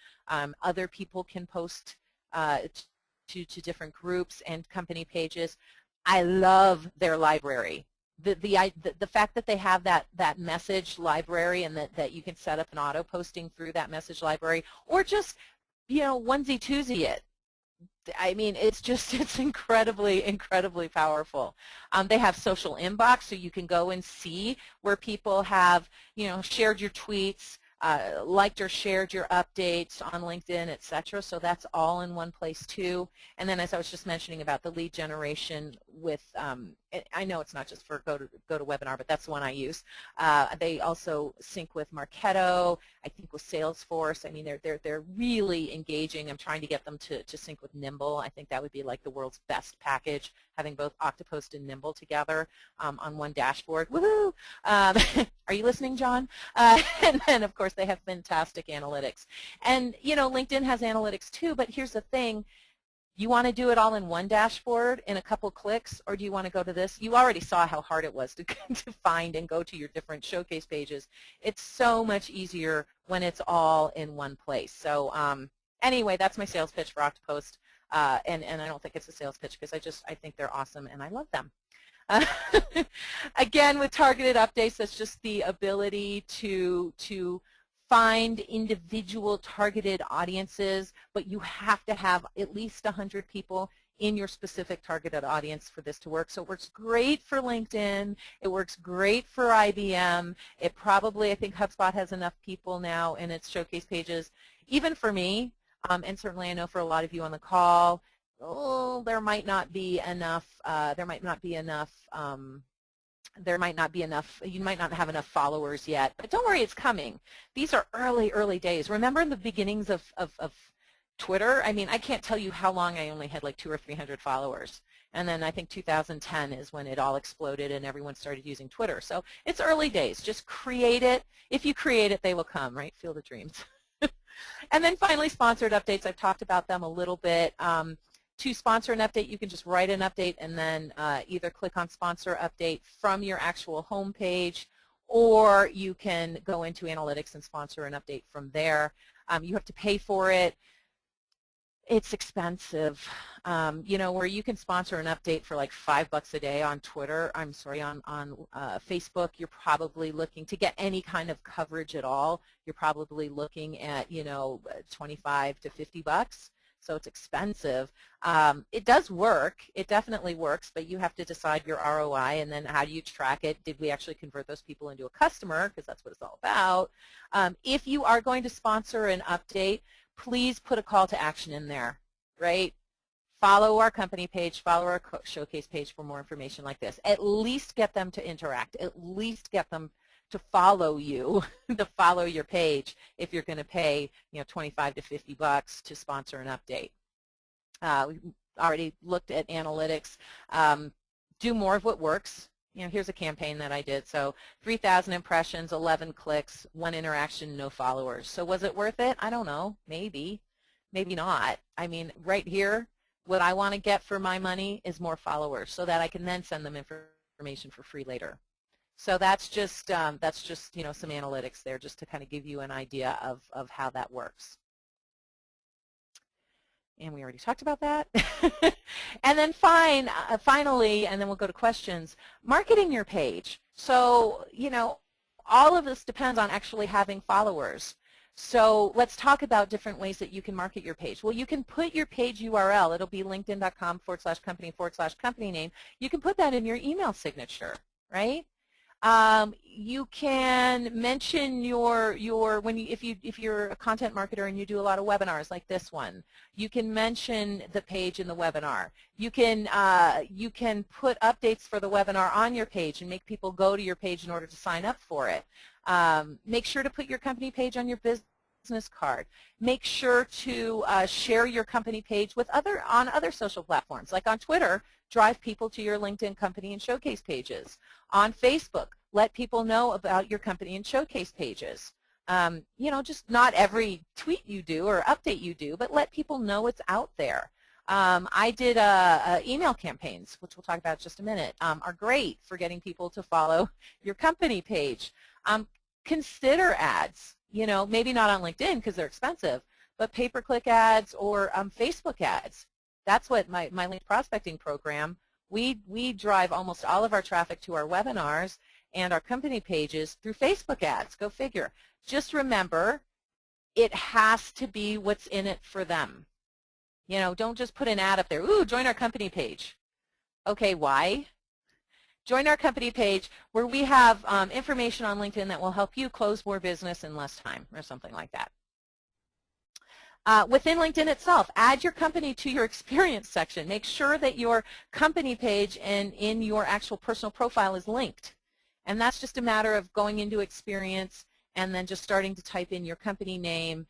other people can post to different groups and company pages. I love their library. The fact that they have that message library, and that you can set up an auto posting through that message library, or just onesie twosie it. I mean, it's incredibly, incredibly powerful. They have social inbox, so you can go and see where people have, shared your tweets, liked or shared your updates on LinkedIn, etc. So that's all in one place too. And then, as I was just mentioning about the lead generation with, I know it's not just for go to webinar, but that's the one I use. They also sync with Marketo, I think with Salesforce. I mean, they're really engaging. I'm trying to get them to sync with Nimble. I think that would be like the world's best package, having both Oktopost and Nimble together on one dashboard. Woohoo! Are you listening, John? And then, of course, they have fantastic analytics. And, LinkedIn has analytics too, but here's the thing. You want to do it all in one dashboard in a couple clicks, or do you want to go to this? You already saw how hard it was to find and go to your different showcase pages. It's so much easier when it's all in one place. So anyway, that's my sales pitch for Oktopost. And I don't think it's a sales pitch because I think they're awesome and I love them. Again, with targeted updates, that's just the ability to find individual targeted audiences, but you have to have at least 100 people in your specific targeted audience for this to work. So it works great for LinkedIn. It works great for IBM. It probably, I think HubSpot has enough people now in its showcase pages. Even for me, and certainly I know for a lot of you on the call, there might not be enough, you might not have enough followers yet, but don't worry, it's coming. These are early days. Remember in the beginnings of Twitter? I mean, I can't tell you how long I only had like 200 or 300 followers. And then I think 2010 is when it all exploded and everyone started using Twitter. So it's early days. Just create it. If you create it, they will come, right? Field of Dreams. And then finally, sponsored updates. I've talked about them a little bit. To sponsor an update, you can just write an update and then either click on sponsor update from your actual home page, or you can go into analytics and sponsor an update from there. You have to pay for it. It's expensive. You know, where you can sponsor an update for like $5 a day on Twitter, on Facebook, you're probably looking to get any kind of coverage at all. You're probably looking at, you know, 25 to $50. So it's expensive. It does work. It definitely works, but you have to decide your ROI, and then how do you track it? Did we actually convert those people into a customer? Because that's what it's all about. If you are going to sponsor an update, please put a call to action in there, right? Follow our company page, follow our showcase page for more information like this. At least get them to interact. At least get them to follow you, to follow your page if you're going to pay, you know, 25 to $50 to sponsor an update. We already looked at analytics. Do more of what works. You know, here's a campaign that I did. So 3,000 impressions, 11 clicks, 1 interaction, no followers. So was it worth it? I don't know. Maybe. Maybe not. I mean, right here, what I want to get for my money is more followers so that I can then send them information for free later. So that's just you know, some analytics there just to kind of give you an idea of how that works. And we already talked about that. And then finally, and then we'll go to questions, marketing your page. So, you know, all of this depends on actually having followers. So let's talk about different ways that you can market your page. Well, you can put your page URL. It'll be linkedin.com/company/company name. You can put that in your email signature, right? You can mention if you're a content marketer and you do a lot of webinars like this one, you can mention the page in the webinar. You can put updates for the webinar on your page and make people go to your page in order to sign up for it. Make sure to put your company page on your business card. Make sure to share your company page with on other social platforms, like on Twitter. Drive people to your LinkedIn company and showcase pages. On Facebook, let people know about your company and showcase pages. You know, just not every tweet you do or update you do, but let people know it's out there. I did email campaigns, which we'll talk about in just a minute, are great for getting people to follow your company page. Consider ads, you know, maybe not on LinkedIn because they're expensive, but pay-per-click ads or Facebook ads. That's what my link prospecting program, we drive almost all of our traffic to our webinars and our company pages through Facebook ads. Go figure. Just remember, it has to be what's in it for them. You know, don't just put an ad up there, ooh, join our company page. Okay, why? Join our company page where we have information on LinkedIn that will help you close more business in less time or something like that. Within LinkedIn itself, add your company to your experience section. Make sure that your company page and in your actual personal profile is linked. And that's just a matter of going into experience and then just starting to type in your company name.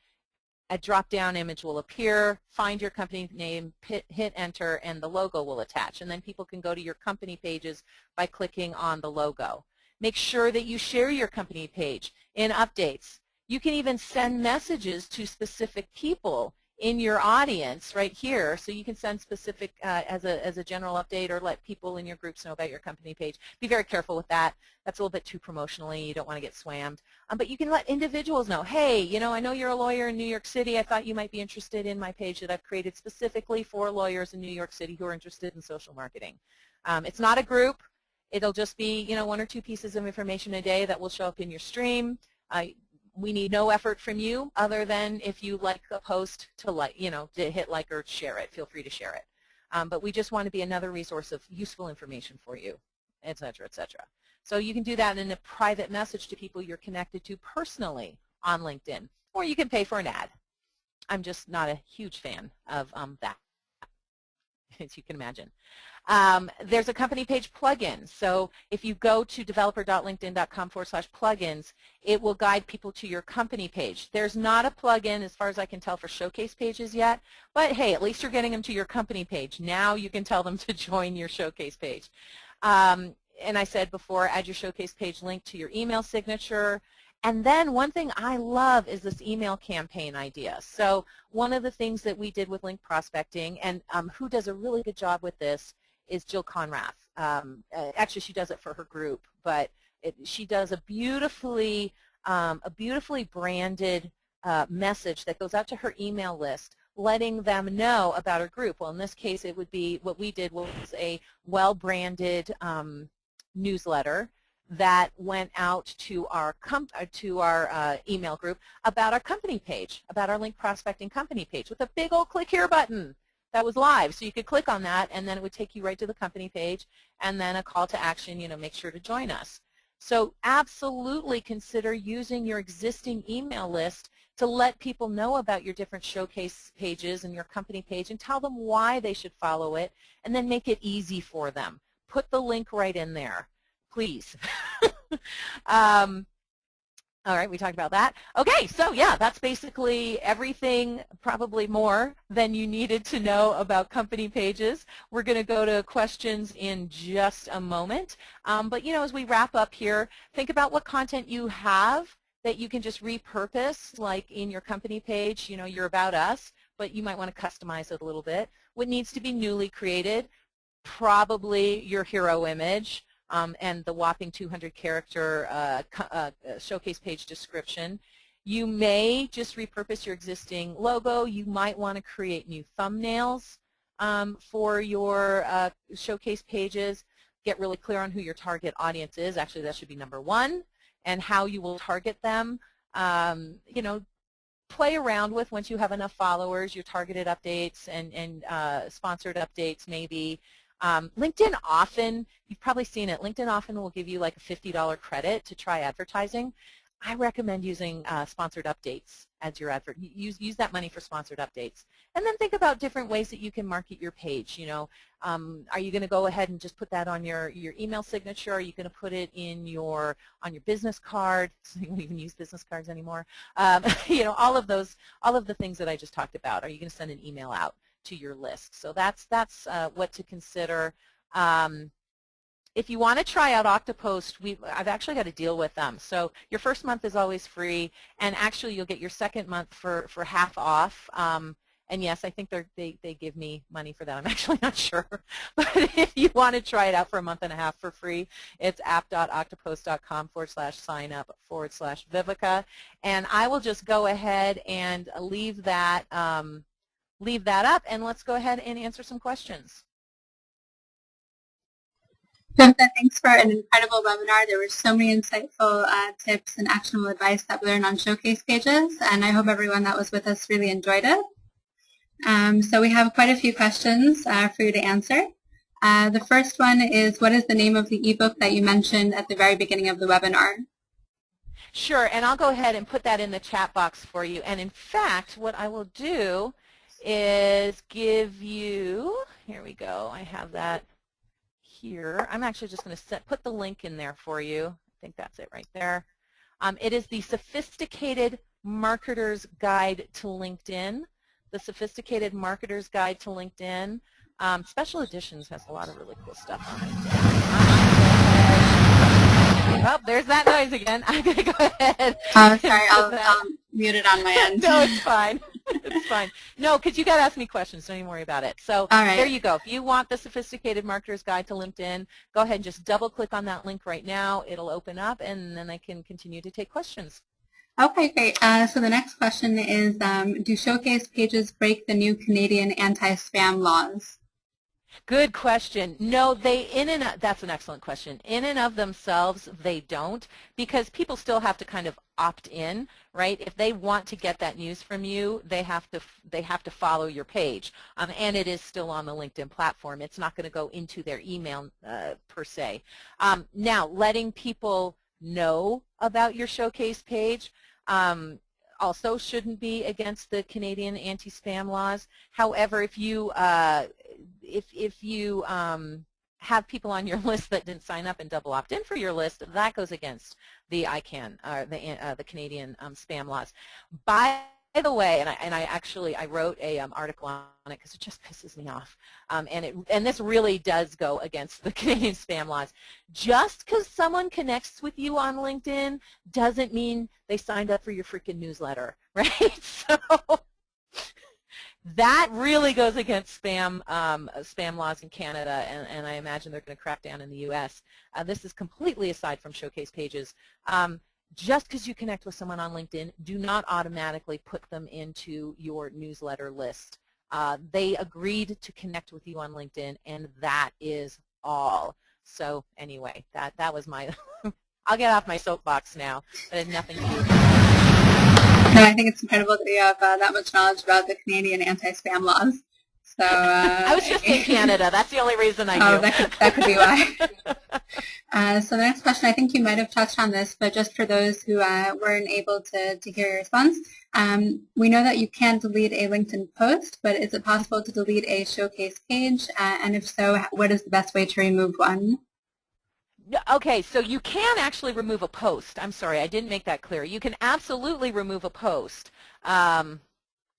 A drop-down image will appear, find your company name, hit enter, and the logo will attach. And then people can go to your company pages by clicking on the logo. Make sure that you share your company page in updates. You can even send messages to specific people in your audience right here. So you can send specific as a general update or let people in your groups know about your company page. Be very careful with that. That's a little bit too promotionally. You don't want to get swammed. But you can let individuals know, hey, you know, I know you're a lawyer in New York City. I thought you might be interested in my page that I've created specifically for lawyers in New York City who are interested in social marketing. It's not a group. It'll just be, you know, 1 or 2 pieces of information a day that will show up in your stream. We need no effort from you other than if you like a post to to hit like or share it. Feel free to share it. But we just want to be another resource of useful information for you, et cetera, et cetera. So you can do that in a private message to people you're connected to personally on LinkedIn, or you can pay for an ad. I'm just not a huge fan of that, as you can imagine. There's a company page plugin. So if you go to developer.linkedin.com/plugins, it will guide people to your company page. There's not a plugin, as far as I can tell, for showcase pages yet, but hey, at least you're getting them to your company page. Now you can tell them to join your showcase page. And I said before, add your showcase page link to your email signature. And then one thing I love is this email campaign idea. So one of the things that we did with link prospecting, and who does a really good job with this, is Jill Conrath. Actually, she does it for her group, but she does a beautifully branded message that goes out to her email list, letting them know about her group. Well, in this case, it would be, what we did was a well-branded newsletter that went out to our email group about our company page, about our link prospecting company page, with a big old click here button that was live. So you could click on that, and then it would take you right to the company page, and then a call to action, make sure to join us. So absolutely consider using your existing email list to let people know about your different showcase pages and your company page, and tell them why they should follow it, and then make it easy for them. Put the link right in there, please. All right, we talked about that. Okay, so yeah, that's basically everything, probably more than you needed to know about company pages. We're going to go to questions in just a moment. But as we wrap up here, think about what content you have that you can just repurpose, like in your company page, you're about us, but you might want to customize it a little bit. What needs to be newly created? Probably your hero image. And the whopping 200-character showcase page description. You may just repurpose your existing logo. You might want to create new thumbnails for your showcase pages. Get really clear on who your target audience is. Actually, that should be number one, and how you will target them. Play around with, once you have enough followers, your targeted updates and sponsored updates maybe. LinkedIn often, you've probably seen it, LinkedIn often will give you like a $50 credit to try advertising. I recommend using sponsored updates as your advert. Use that money for sponsored updates. And then think about different ways that you can market your page. Are you going to go ahead and just put that on your email signature? Are you going to put it in on your business card? So you don't even use business cards anymore. All of the things that I just talked about. Are you going to send an email out to your list? So that's what to consider. If you want to try out Oktopost, I've actually got a deal with them. So your first month is always free, and actually you'll get your second month for half off. And yes, I think they give me money for that. I'm actually not sure. But if you want to try it out for a month and a half for free, it's app.oktopost.com/signup/Vivica. And I will just go ahead and leave that up, and let's go ahead and answer some questions. Vivica, thanks for an incredible webinar. There were so many insightful tips and actionable advice that we learned on showcase pages, and I hope everyone that was with us really enjoyed it. So we have quite a few questions for you to answer. The first one is, what is the name of the ebook that you mentioned at the very beginning of the webinar? Sure, and I'll go ahead and put that in the chat box for you. And in fact, what I will do is give you, here we go, I have that here. I'm actually just going to put the link in there for you. I think that's it right there. It is the Sophisticated Marketer's Guide to LinkedIn. The Sophisticated Marketer's Guide to LinkedIn. Special Editions has a lot of really cool stuff on LinkedIn. Oh, there's that noise again. I'm going to go ahead. Oh, sorry, I'll mute it on my end. No, it's fine. It's fine. No, because you got to ask me questions. Don't even worry about it. So there you go. If you want the Sophisticated Marketer's Guide to LinkedIn, go ahead and just double-click on that link right now. It'll open up, and then I can continue to take questions. Okay, great. So the next question is, do showcase pages break the new Canadian anti-spam laws? Good question. No, that's an excellent question. In and of themselves, they don't, because people still have to kind of opt in, right? If they want to get that news from you, they have to follow your page, and it is still on the LinkedIn platform. It's not going to go into their email per se. Now, letting people know about your showcase page also shouldn't be against the Canadian anti-spam laws. However, if you have people on your list that didn't sign up and double opt in for your list, that goes against the ICANN, the Canadian spam laws. By the way, I wrote a article on it because it just pisses me off, and this really does go against the Canadian spam laws. Just because someone connects with you on LinkedIn doesn't mean they signed up for your freaking newsletter, right? So that really goes against spam laws in Canada, and I imagine they're going to crack down in the U.S. This is completely aside from showcase pages. Just because you connect with someone on LinkedIn, do not automatically put them into your newsletter list. They agreed to connect with you on LinkedIn, and that is all. So anyway, that was my I'll get off my soapbox now. It had nothing to do with No, I think it's incredible that you have that much knowledge about the Canadian anti-spam laws. So I was just in Canada. That's the only reason I knew. Oh, that could be why. So the next question, I think you might have touched on this, but just for those who weren't able to hear your response, we know that you can delete a LinkedIn post, but is it possible to delete a showcase page? And if so, what is the best way to remove one? Okay, so you can actually remove a post. I'm sorry, I didn't make that clear. You can absolutely remove a post.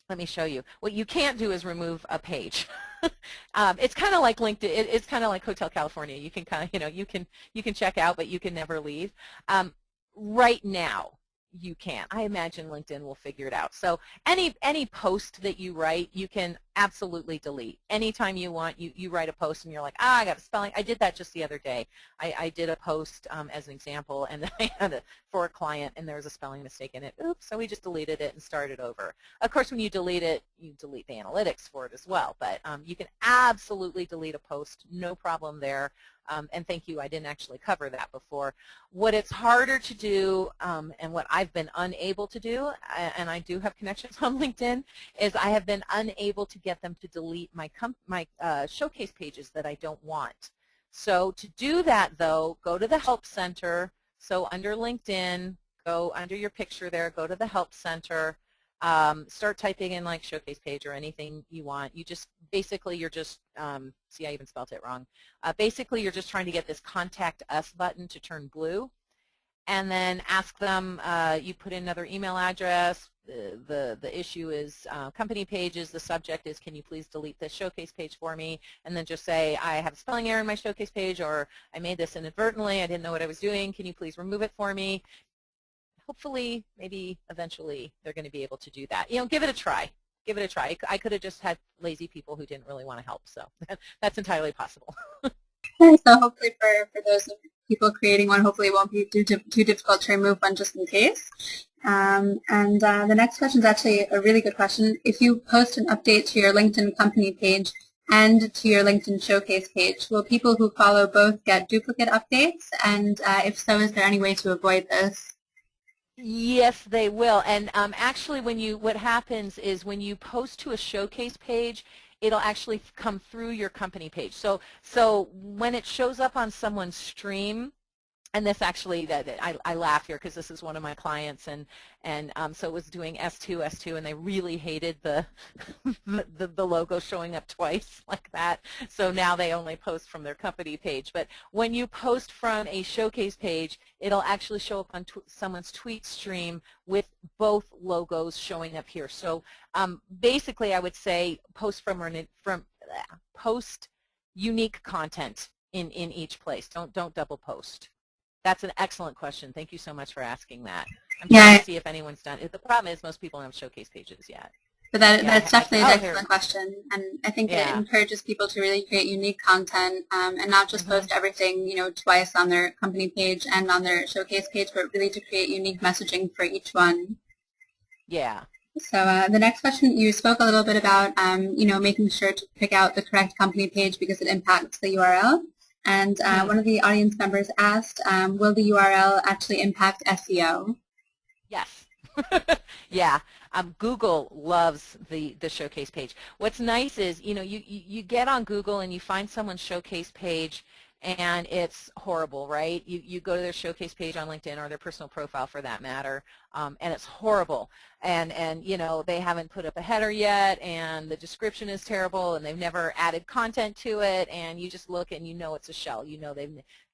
Let me show you. What you can't do is remove a page. It's kind of like LinkedIn. It's kind of like Hotel California. You can kind of, you can check out, but you can never leave. Right now, you can. I imagine LinkedIn will figure it out. So any post that you write, you can absolutely delete. Anytime you want, you write a post and you're like, I got a spelling. I did that just the other day. I did a post as an example, and I had it for a client, and there was a spelling mistake in it. Oops, so we just deleted it and started over. Of course, when you delete it, you delete the analytics for it as well. But you can absolutely delete a post, no problem there. And thank you, I didn't actually cover that before. What it's harder to do, and what I've been unable to do, and I do have connections on LinkedIn, is I have been unable to get them to delete my showcase pages that I don't want. So to do that, though, go to the Help Center. So under LinkedIn, go under your picture there, go to the Help Center. Start typing in like showcase page or anything you want. You just basically you're just see, I even spelled it wrong. Basically, you're just trying to get this Contact Us button to turn blue, and then ask them. You put in another email address. The issue is company pages. The subject is, can you please delete this showcase page for me? And then just say, I have a spelling error in my showcase page, or I made this inadvertently. I didn't know what I was doing. Can you please remove it for me? Hopefully, maybe eventually they're going to be able to do that. Give it a try. Give it a try. I could have just had lazy people who didn't really want to help, so that's entirely possible. Okay, so hopefully for those people creating one, hopefully it won't be too difficult to remove one just in case. The next question is actually a really good question. If you post an update to your LinkedIn company page and to your LinkedIn showcase page, will people who follow both get duplicate updates? And if so, is there any way to avoid this? Yes, they will. And actually, what happens is when you post to a showcase page, it'll actually come through your company page. So when it shows up on someone's stream, and this actually, I laugh here because this is one of my clients, and so it was doing S2, and they really hated the logo showing up twice like that. So now they only post from their company page. But when you post from a showcase page, it'll actually show up on someone's tweet stream with both logos showing up here. So basically, I would say post post unique content in each place. Don't double post. That's an excellent question. Thank you so much for asking that. I'm trying to see if anyone's done it. The problem is most people don't have showcase pages yet. But that's definitely an excellent question, and I think it encourages people to really create unique content and not just post everything, twice on their company page and on their showcase page, but really to create unique messaging for each one. Yeah. So the next question, you spoke a little bit about, making sure to pick out the correct company page because it impacts the URL. And one of the audience members asked, will the URL actually impact SEO? Yes. Yeah. Google loves the showcase page. What's nice is, you get on Google and you find someone's showcase page and it's horrible, right? You go to their showcase page on LinkedIn or their personal profile for that matter, and it's horrible. And they haven't put up a header yet, and the description is terrible, and they've never added content to it, and you just look and it's a shell.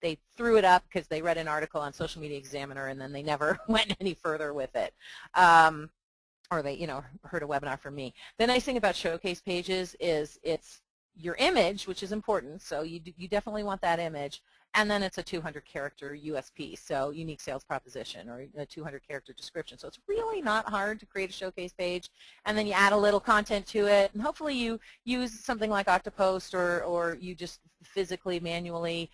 They threw it up because they read an article on Social Media Examiner, and then they never went any further with it. Or they, heard a webinar from me. The nice thing about showcase pages is it's your image, which is important, so you definitely want that image, and then it's a 200-character USP, so unique sales proposition, or a 200-character description. So it's really not hard to create a showcase page, and then you add a little content to it, and hopefully you use something like Oktopost, or you just physically, manually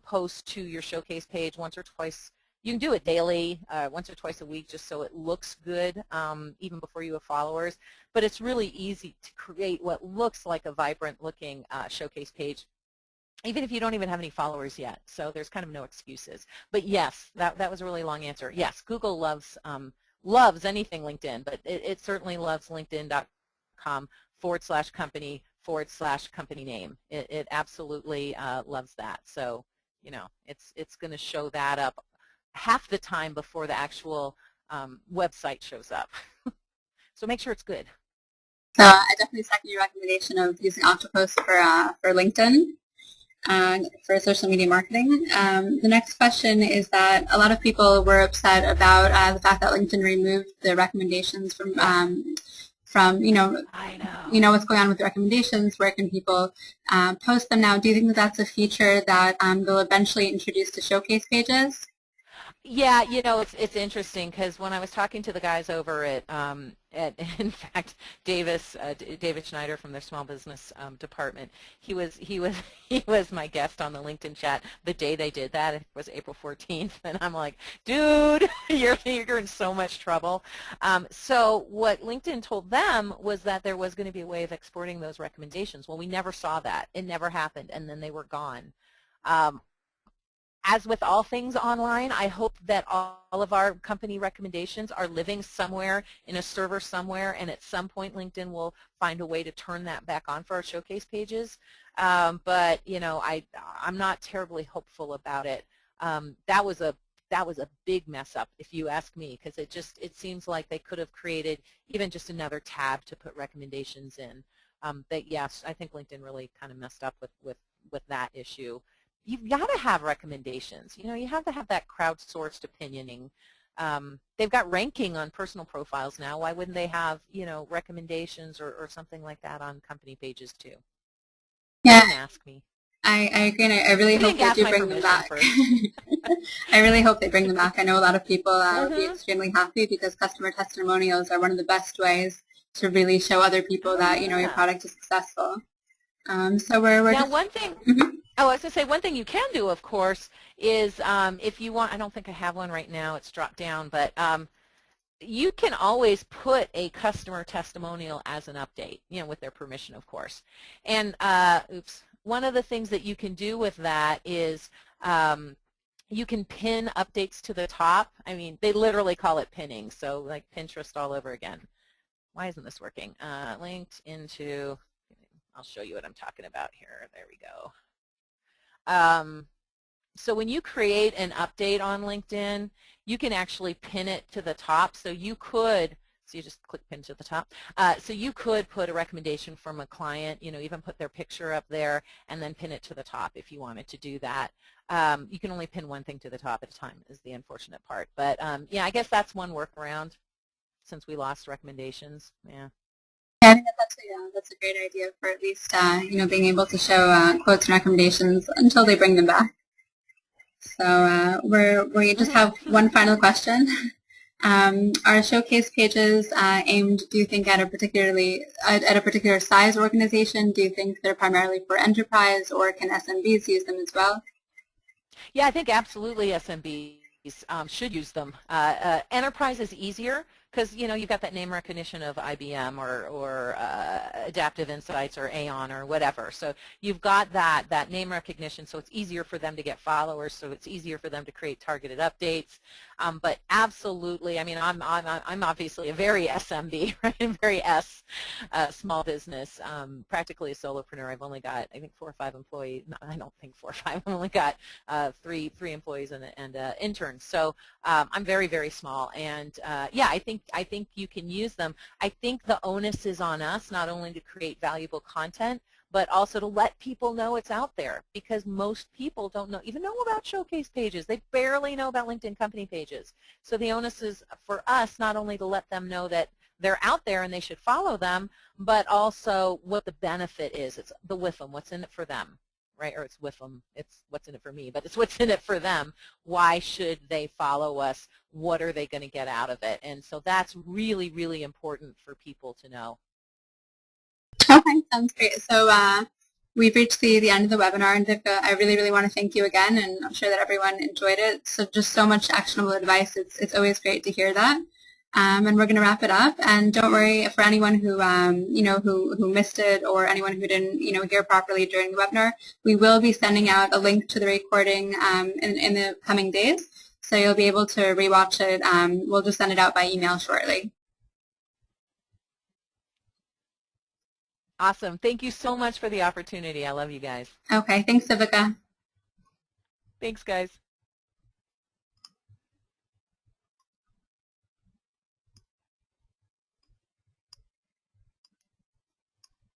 post to your showcase page once or twice. You can do it daily, once or twice a week, just so it looks good, even before you have followers. But it's really easy to create what looks like a vibrant-looking showcase page, even if you don't even have any followers yet. So there's kind of no excuses. But yes, that was a really long answer. Yes, Google loves anything LinkedIn, but it certainly loves linkedin.com/company/company name. It absolutely loves that. So it's going to show that up half the time before the actual website shows up. So make sure it's good. So I definitely second your recommendation of using Oktopost for LinkedIn for social media marketing. The next question is that a lot of people were upset about the fact that LinkedIn removed the recommendations from I know. what's going on with the recommendations. Where can people post them now? Do you think that that's a feature that they'll eventually introduce to showcase pages? Yeah, it's interesting because when I was talking to the guys over at in fact, David Schneider from their small business department, he was he was my guest on the LinkedIn chat the day they did that. It was April 14th, and I'm like, dude, you're in so much trouble. So what LinkedIn told them was that there was going to be a way of exporting those recommendations. Well, we never saw that. It never happened, and then they were gone. As with all things online, I hope that all of our company recommendations are living somewhere in a server somewhere, and at some point LinkedIn will find a way to turn that back on for our showcase pages. But I'm not terribly hopeful about it. That was a big mess up, if you ask me, because it seems like they could have created even just another tab to put recommendations in. That yes, I think LinkedIn really kind of messed up with that issue. You've got to have recommendations. You have to have that crowdsourced opinioning. They've got ranking on personal profiles now. Why wouldn't they have, recommendations or something like that on company pages too? Yeah, Don't ask me. I agree, and I really hope they do bring them back. I really hope they bring them back. I know a lot of people would be extremely happy because customer testimonials are one of the best ways to really show other people that your product is successful. So we're now just, one thing. Oh, I was going to say one thing you can do, of course, is if you want. I don't think I have one right now. It's dropped down, but you can always put a customer testimonial as an update, with their permission, of course. And one of the things that you can do with that is you can pin updates to the top. I mean, they literally call it pinning, so like Pinterest all over again. Why isn't this working? Linked into, I'll show you what I'm talking about here. There we go. So when you create an update on LinkedIn, you can actually pin it to the top. So you could, so you just click pin to the top. So you could put a recommendation from a client, even put their picture up there and then pin it to the top if you wanted to do that. You can only pin one thing to the top at a time is the unfortunate part. But yeah, I guess that's one workaround since we lost recommendations. Yeah. Yeah, I think that's a great idea for at least being able to show quotes and recommendations until they bring them back. So we just have one final question. Are showcase pages aimed, do you think, at a particular size organization? Do you think they're primarily for enterprise, or can SMBs use them as well? Yeah, I think absolutely SMBs should use them. Enterprise is easier because you've got that name recognition of IBM or Adaptive Insights or Aon or whatever. So you've got that name recognition, so it's easier for them to get followers, so it's easier for them to create targeted updates. But absolutely, I mean, I'm obviously a very SMB, right? Very small business, practically a solopreneur. I've only got, I think, 4 or 5 employees. No, I don't think 4 or 5. I've only got three employees and interns. So I'm very, very small. And yeah, I think you can use them. I think the onus is on us not only to create valuable content, but also to let people know it's out there, because most people don't even know about showcase pages. They barely know about LinkedIn company pages. So the onus is for us not only to let them know that they're out there and they should follow them, but also what the benefit is. It's the with them, what's in it for them, right? Or it's with them, it's what's in it for me, but it's what's in it for them. Why should they follow us? What are they going to get out of it? And so that's really, really important for people to know. Okay, sounds great. So we've reached the end of the webinar, and Vika, I really, really want to thank you again, and I'm sure that everyone enjoyed it. So just so much actionable advice. It's always great to hear that. And we're going to wrap it up. And don't worry, for anyone who who missed it, or anyone who didn't hear properly during the webinar, we will be sending out a link to the recording in the coming days. So you'll be able to rewatch it. We'll just send it out by email shortly. Awesome. Thank you so much for the opportunity. I love you guys. Okay. Thanks, Vika. Thanks, guys.